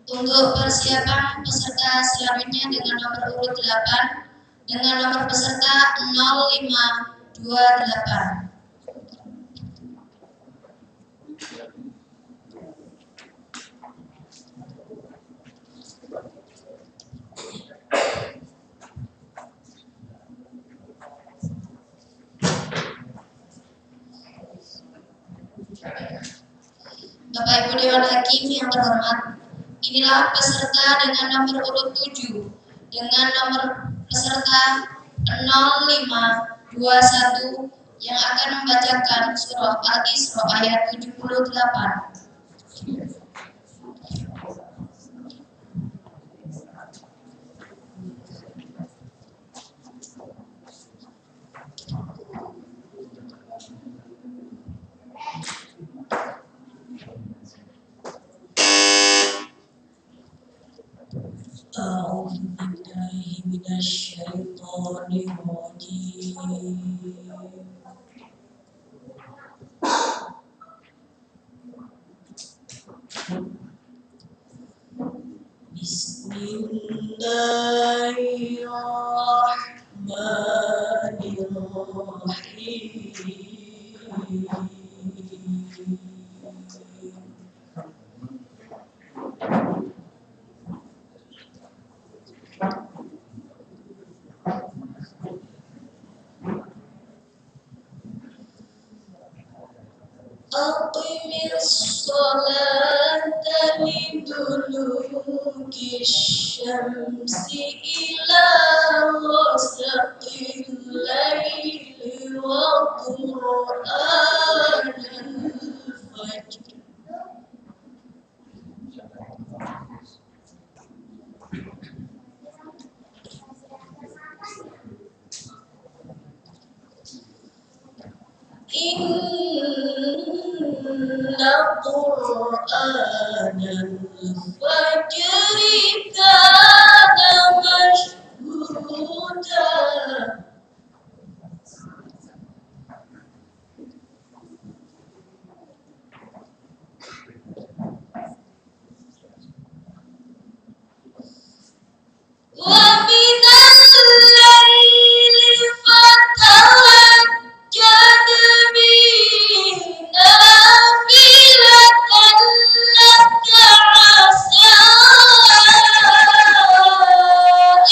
Untuk persiapan peserta selanjutnya dengan nomor urut 8 dengan nomor peserta 0528. Bapak Ibu Dewan Hakim yang terhormat, inilah peserta dengan nomor urut 7 dengan nomor peserta 0521 yang akan membacakan surah Al-Isra ayat 78. أعوذ بالله من الشيطان الرجيم بسم الله الرحمن الرحيم أقم الصلاة لدلوك الشمس إلى غسق الليل وقرآن الفجر إن قرآن الفجر كان مشهودا ومن الليل فتهجد به نافلة لك عسى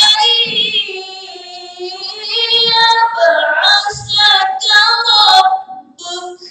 أن يبعثك ربك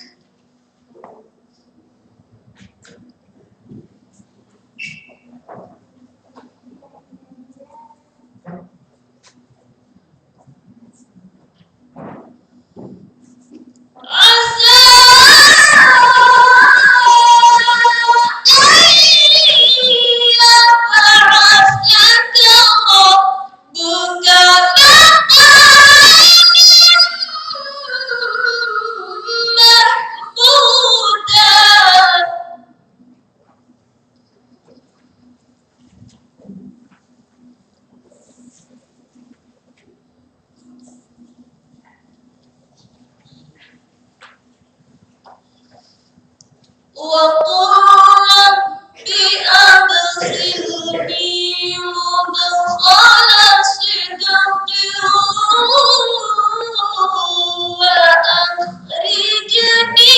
وقل رب أدخلني مدخل صدق وأخرجني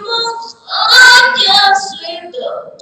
مخرج صدق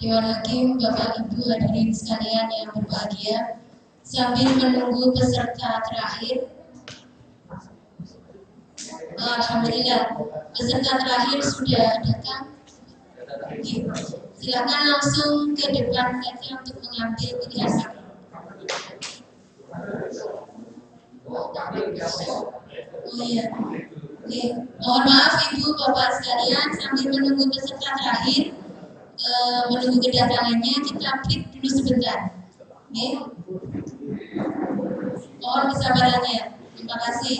Dewan Hakim, Bapak Ibu hadirin sekalian yang berbahagia, sambil menunggu peserta terakhir, alhamdulillah peserta terakhir sudah datang. Silakan langsung ke depan saja untuk mengambil ijazah. Oh iya. Oke. Mohon maaf Ibu Bapak sekalian, sambil menunggu peserta terakhir, menunggu kedatangannya, kita break dulu sebentar. Oke. Mohon kesabarannya. Terima kasih.